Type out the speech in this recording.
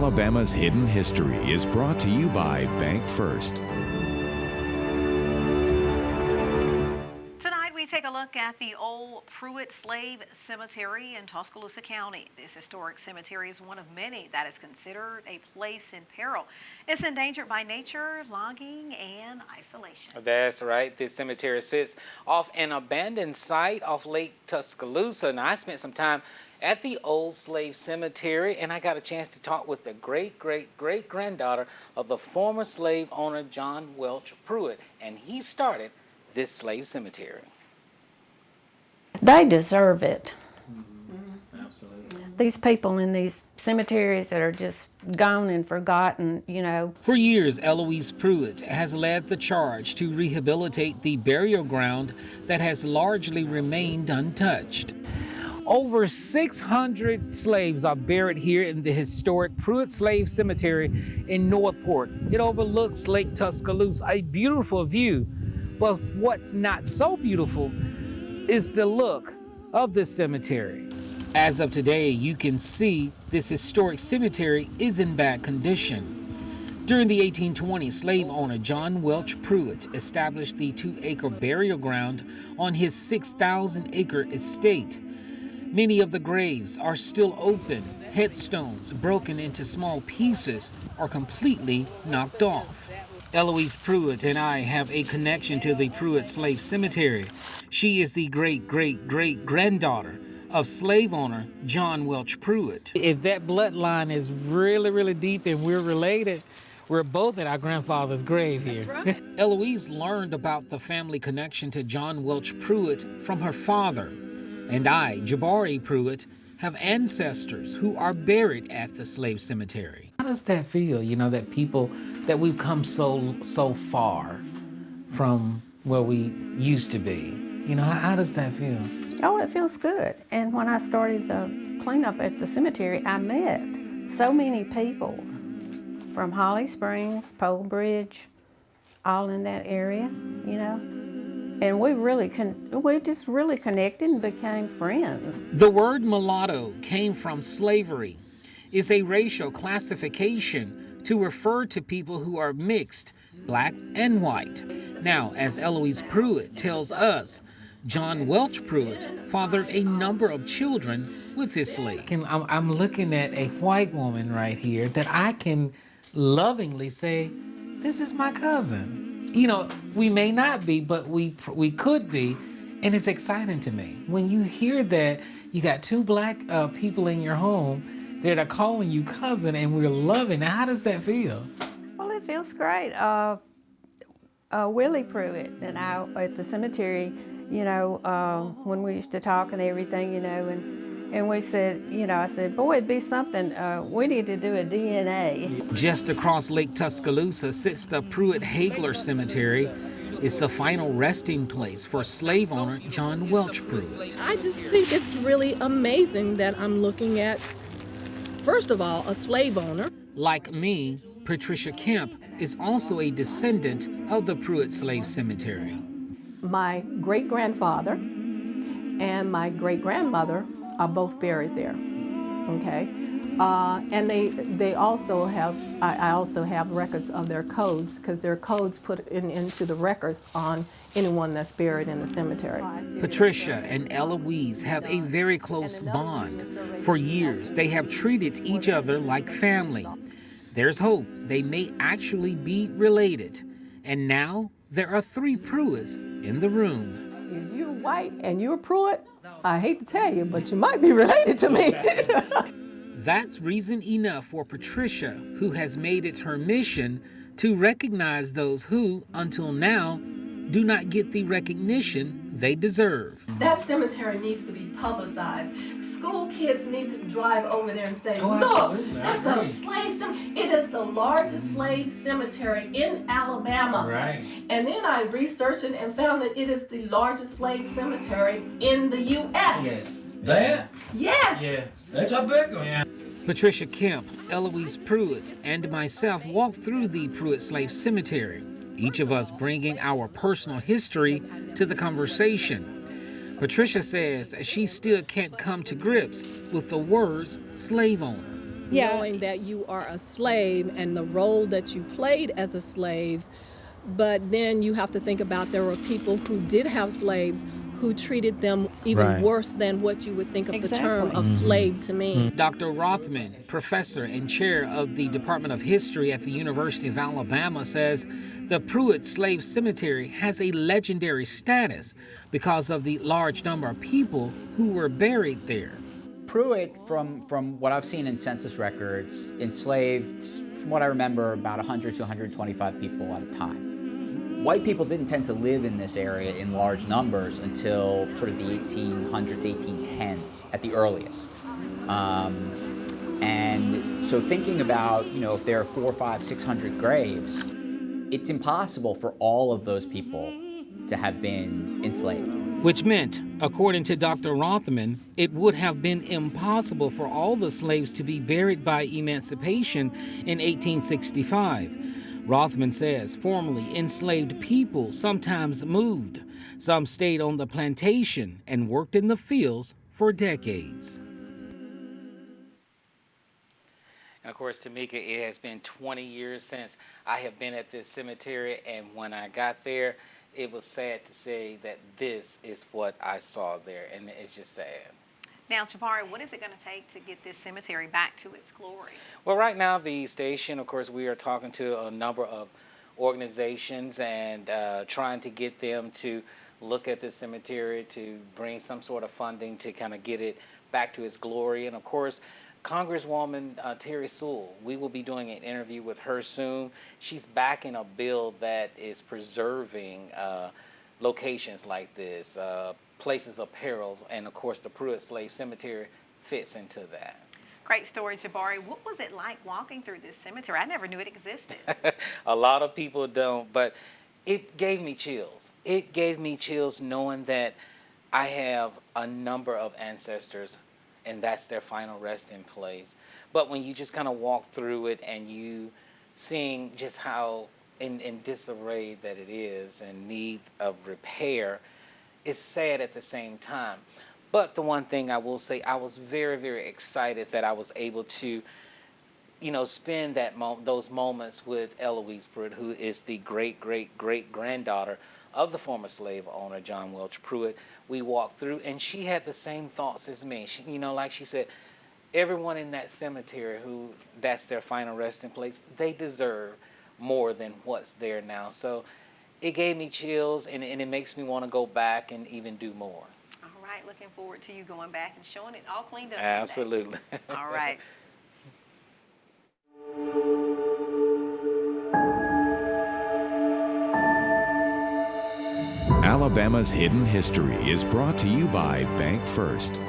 Alabama's Hidden History is brought to you by Bank First. Tonight we take a look at the old Prewitt Slave Cemetery in Tuscaloosa County. This historic cemetery is one of many that is considered a place in peril. It's endangered by nature, logging, and isolation. That's right. This cemetery sits off an abandoned site off Lake Tuscaloosa, and I spent some time at the old slave cemetery, and I got a chance to talk with the great-great-great-granddaughter of the former slave owner John Welch Prewitt, and he started this slave cemetery. They deserve it. Absolutely. These people in these cemeteries that are just gone and forgotten, you know. For years, Eloise Prewitt has led the charge to rehabilitate the burial ground that has largely remained untouched. Over 600 slaves are buried here in the historic Prewitt Slave Cemetery in Northport. It overlooks Lake Tuscaloosa, a beautiful view. But what's not so beautiful is the look of this cemetery. As of today, you can see this historic cemetery is in bad condition. During the 1820s, slave owner John Welch Prewitt established the 2-acre burial ground on his 6,000-acre estate. Many of the graves are still open, headstones broken into small pieces or completely knocked off. Eloise Prewitt and I have a connection to the Prewitt Slave Cemetery. She is the great-great-great-granddaughter of slave owner John Welch Prewitt. If that bloodline is really, really deep and we're related, we're both at our grandfather's grave here. That's right. Eloise learned about the family connection to John Welch Prewitt from her father. And I, Jabaree Prewitt, have ancestors who are buried at the slave cemetery. How does that feel, you know, that people, that we've come so far from where we used to be? You know, how does that feel? Oh, it feels good. And when I started the cleanup at the cemetery, I met so many people from Holly Springs, Pole Bridge, all in that area, you know. And we just really connected and became friends. The word mulatto came from slavery. It's a racial classification to refer to people who are mixed, black and white. Now, as Eloise Prewitt tells us, John Welch Prewitt fathered a number of children with this slave. I'm looking at a white woman right here that I can lovingly say, this is my cousin. You know, we may not be, but we could be, and it's exciting to me. When you hear that you got 2 black people in your home that are calling you cousin and we're loving, how does that feel? Well, it feels great. Willie Prewitt and I at the cemetery, you know, when we used to talk and everything, you know, and we said, you know, I said, boy, it'd be something, we need to do a DNA. Just across Lake Tuscaloosa sits the Prewitt-Hagler Cemetery. It's the final resting place for slave owner John Welch Prewitt. I just think it's really amazing that I'm looking at, first of all, a slave owner. Like me, Patricia Kemp is also a descendant of the Prewitt Slave Cemetery. My great-grandfather and my great-grandmother are both buried there, okay? And they also have, I also have records of their codes, because their codes put into the records on anyone that's buried in the cemetery. Patricia and Eloise have a very close bond. For years, they have treated each other like family. There's hope they may actually be related. And now, there are 3 Prewitts in the room. If you're white and you're Prewitt, I hate to tell you, but you might be related to me. That's reason enough for Patricia, who has made it her mission to recognize those who, until now, do not get the recognition they deserve. That cemetery needs to be publicized. School kids need to drive over there and say, look, that's a slave cemetery. It is the largest slave cemetery in Alabama. Right. And then I researched it and found that it is the largest slave cemetery in the U.S. Yes. That? Yes. Yeah. That's a big one. Yeah. Patricia Kemp, Eloise Prewitt, and myself walked through the Prewitt Slave Cemetery, each of us bringing our personal history to the conversation. Patricia says she still can't come to grips with the words slave owner. knowing that you are a slave and the role that you played as a slave. But then you have to think about there were people who did have slaves who treated them even worse than what you would think of the term of slave to mean. Dr. Rothman, professor and chair of the Department of History at the University of Alabama, says the Prewitt Slave Cemetery has a legendary status because of the large number of people who were buried there. Prewitt, from what I've seen in census records, enslaved, from what I remember, about 100 to 125 people at a time. White people didn't tend to live in this area in large numbers until sort of the 1800s, 1810s at the earliest. And so thinking about, if there are 400, 500, 600 graves, it's impossible for all of those people to have been enslaved. Which meant, according to Dr. Rothman, it would have been impossible for all the slaves to be buried by emancipation in 1865. Rothman says formerly enslaved people sometimes moved. Some stayed on the plantation and worked in the fields for decades. And of course, Tamika, it has been 20 years since I have been at this cemetery, and when I got there, it was sad to say that this is what I saw there, and it's just sad. Now, Jabaree, what is it going to take to get this cemetery back to its glory? Well, right now, the station, of course, we are talking to a number of organizations and trying to get them to look at the cemetery, to bring some sort of funding to kind of get it back to its glory. And, of course, Congresswoman Terry Sewell, we will be doing an interview with her soon. She's backing a bill that is preserving locations like this, places of perils, and of course the Prewitt Slave Cemetery fits into that. Great story, Jabaree. What was it like walking through this cemetery? I never knew it existed. A lot of people don't, but it gave me chills. It gave me chills knowing that I have a number of ancestors and that's their final resting place. But when you just kind of walk through it and you seeing just how in disarray that it is and need of repair, it's sad at the same time. But the one thing I will say, I was very, very excited that I was able to, spend those moments with Eloise Prewitt, who is the great-great-great-granddaughter of the former slave owner, John Welch Prewitt. We walked through, and she had the same thoughts as me. She, like she said, everyone in that cemetery who that's their final resting place, they deserve more than what's there now. So it gave me chills, and it makes me want to go back and even do more. All right, looking forward to you going back and showing it all cleaned up. Absolutely. All right. Alabama's Hidden History is brought to you by Bank First.